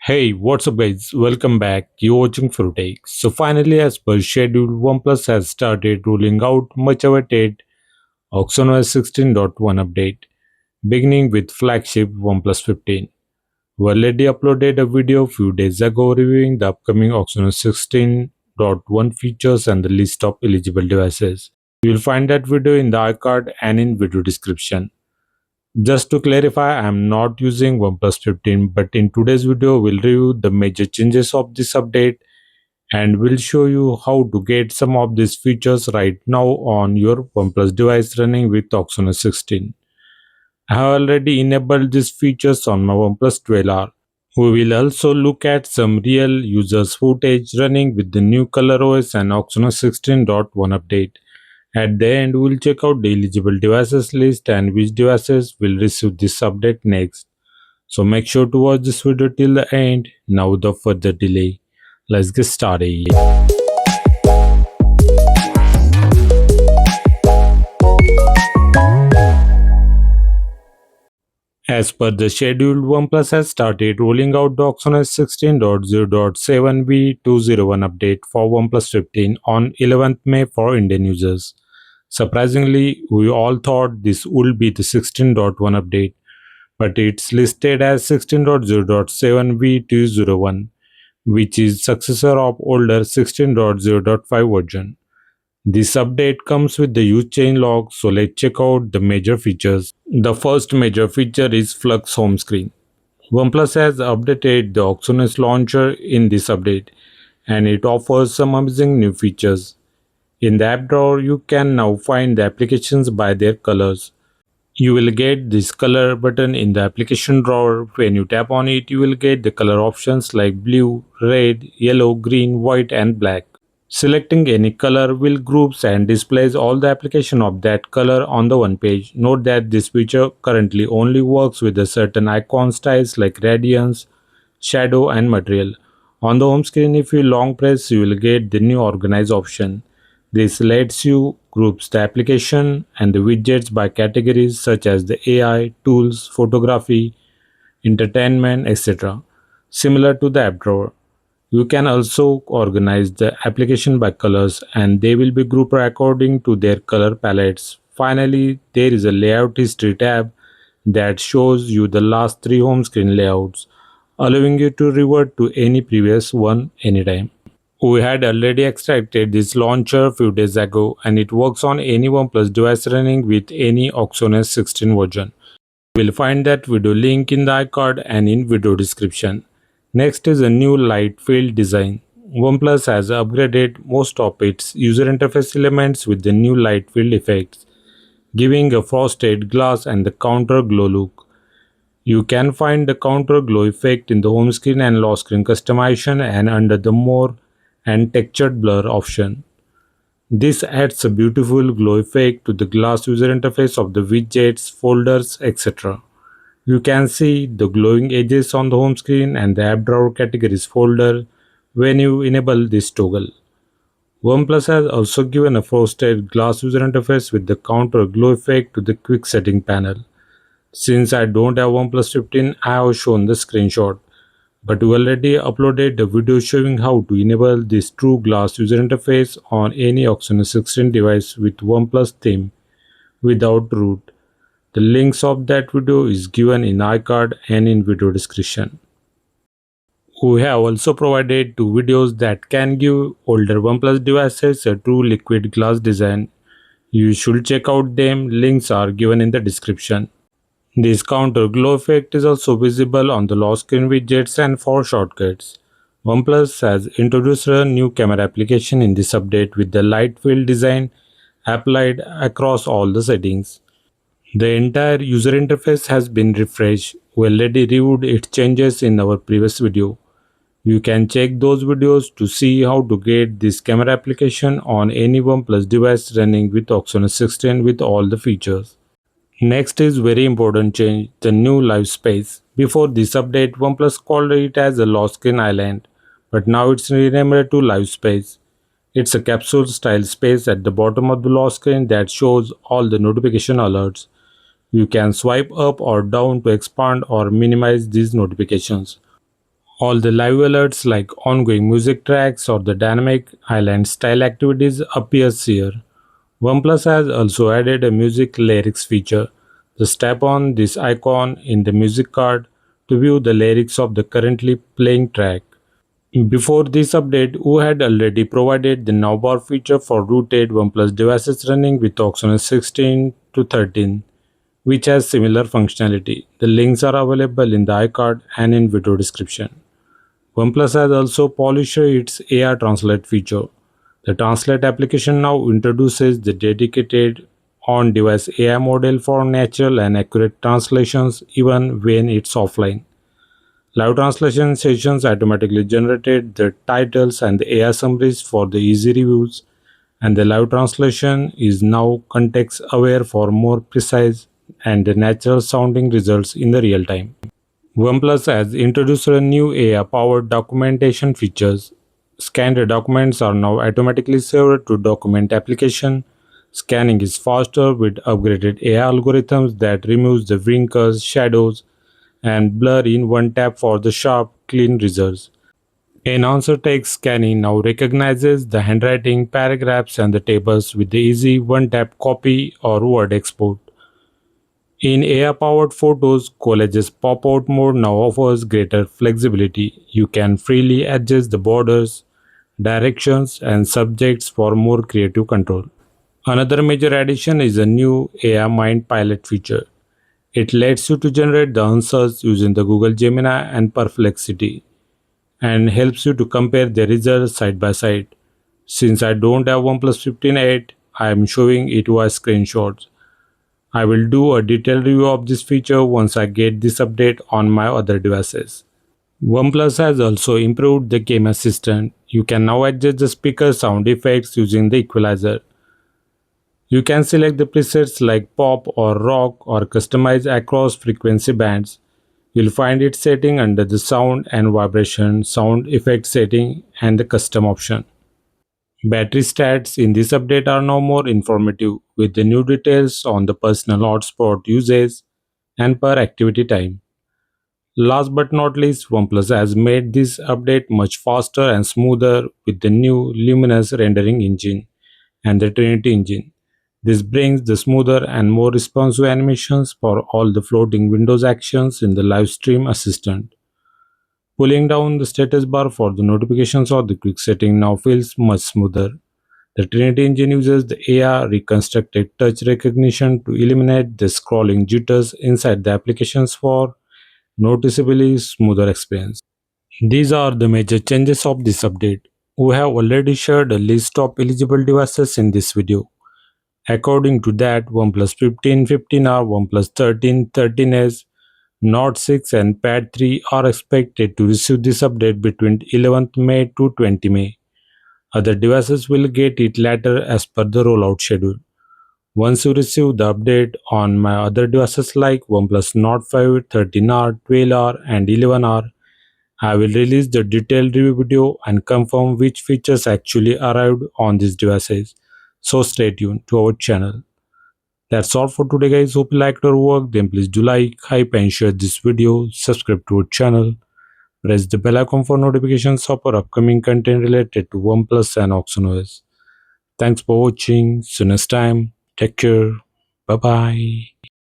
Hey, what's up guys? Welcome back. You're watching Fruitake. So finally, as per schedule, OnePlus has started rolling out much awaited OxygenOS 16.1 update, beginning with flagship OnePlus 15. We already uploaded a video a few days ago reviewing the upcoming OxygenOS 16.1 features and the list of eligible devices. You will find that video in the iCard and in video description. Just to clarify, I am not using OnePlus 15, but in today's video we'll review the major changes of this update and we'll show you how to get some of these features right now on your OnePlus device running with OxygenOS 16. I have already enabled these features on my OnePlus 12R. We will also look at some real users footage running with the new ColorOS and OxygenOS 16.1 update. At the end, we'll check out the eligible devices list and which devices will receive this update next. So make sure to watch this video till the end. Now without further delay, let's get started. As per the schedule, OnePlus has started rolling out the OxygenOS 16.0.7v201 update for OnePlus 15 on 11th May for Indian users. Surprisingly, we all thought this would be the 16.1 update, but it's listed as 16.0.7v201, which is successor of older 16.0.5 version. This update comes with the use changelog, so let's check out the major features. The first major feature is Flux home screen. OnePlus has updated the OxygenOS launcher in this update, and it offers some amazing new features. In the app drawer, you can now find the applications by their colors. You will get this color button in the application drawer. When you tap on it, you will get the color options like blue, red, yellow, green, white and black. Selecting any color will groups and displays all the application of that color on the one page. Note that this feature currently only works with the certain icon styles like radiance, shadow and material. On the home screen, if you long press, you will get the new organize option. This lets you groups the application and the widgets by categories such as the AI, tools, photography, entertainment, etc. Similar to the app drawer. You can also organize the application by colors and they will be grouped according to their color palettes. Finally, there is a layout history tab that shows you the last 3 home screen layouts, allowing you to revert to any previous one anytime. We had already extracted this launcher a few days ago and it works on any OnePlus device running with any OxygenOS 16 version. You will find that video link in the iCard and in video description. Next is a new light field design. OnePlus has upgraded most of its user interface elements with the new light field effects, giving a frosted glass and the counter glow look. You can find the counter glow effect in the home screen and lock screen customization and under the more and textured blur option. This adds a beautiful glow effect to the glass user interface of the widgets, folders, etc. You can see the glowing edges on the home screen and the app drawer categories folder when you enable this toggle. OnePlus has also given a frosted glass user interface with the counter glow effect to the quick setting panel. Since I don't have OnePlus 15, I have shown the screenshot, but we already uploaded the video showing how to enable this true glass user interface on any OxygenOS 16 device with OnePlus theme without root. The links of that video is given in iCard and in video description. We have also provided 2 videos that can give older OnePlus devices a true liquid glass design. You should check out them, links are given in the description. This counter glow effect is also visible on the lock screen widgets and for shortcuts. OnePlus has introduced a new camera application in this update with the light field design applied across all the settings. The entire user interface has been refreshed. We already reviewed its changes in our previous video. You can check those videos to see how to get this camera application on any OnePlus device running with OxygenOS 16 with all the features. Next is very important change, the new live space. Before this update, OnePlus called it as a lock screen island, but now it's renamed to live space. It's a capsule style space at the bottom of the lock screen that shows all the notification alerts. You can swipe up or down to expand or minimize these notifications. All the live alerts like ongoing music tracks or the dynamic island style activities appears here. OnePlus has also added a music lyrics feature. Just tap on this icon in the music card to view the lyrics of the currently playing track. Before this update, who had already provided the navbar feature for rooted OnePlus devices running with OxygenOS 16 to 13, which has similar functionality. The links are available in the iCard and in video description. OnePlus has also polished its AI Translate feature. The Translate application now introduces the dedicated on-device AI model for natural and accurate translations even when it's offline. Live translation sessions automatically generated the titles and the AI summaries for the easy reviews, and the live translation is now context aware for more precise and natural sounding results in the real time. OnePlus has introduced a new AI-powered documentation features. Scanned documents are now automatically saved to document application. Scanning is faster with upgraded AI algorithms that removes the wrinkles, shadows, and blur in one tap for the sharp, clean results. Enhancer text scanning now recognizes the handwriting, paragraphs, and the tables with the easy one-tap copy or word export. In AI-powered photos, collages pop-out mode now offers greater flexibility. You can freely adjust the borders, directions, and subjects for more creative control. Another major addition is a new AI Mind Pilot feature. It lets you to generate the answers using the Google Gemini and Perplexity and helps you to compare the results side by side. Since I don't have OnePlus 15.8, I am showing it via screenshots. I will do a detailed review of this feature once I get this update on my other devices. OnePlus has also improved the game assistant. You can now adjust the speaker sound effects using the equalizer. You can select the presets like pop or rock or customize across frequency bands. You'll find it setting under the sound and vibration, sound effect setting, and the custom option. Battery stats in this update are now more informative with the new details on the personal hotspot usage and per activity time. Last but not least, OnePlus has made this update much faster and smoother with the new luminous rendering engine and the Trinity engine. This brings the smoother and more responsive animations for all the floating Windows actions in the live stream assistant. Pulling down the status bar for the notifications or the quick setting now feels much smoother. The Trinity engine uses the AI reconstructed touch recognition to eliminate the scrolling jitters inside the applications for noticeably smoother experience. These are the major changes of this update. We have already shared a list of eligible devices in this video. According to that, OnePlus 15, 15R, OnePlus 13, 13S, Note 6 and Pad 3 are expected to receive this update between 11th May to 20 May. Other devices will get it later as per the rollout schedule. Once you receive the update on my other devices like OnePlus Nord 5, 13R, 12R and 11R, I will release the detailed review video and confirm which features actually arrived on these devices. So stay tuned to our channel. That's all for today guys. Hope you liked our work. Then please do like, hype and share this video. Subscribe to our channel. Press the bell icon for notifications of our upcoming content related to OnePlus and OxygenOS. Thanks for watching. See you next time. Take care. Bye bye.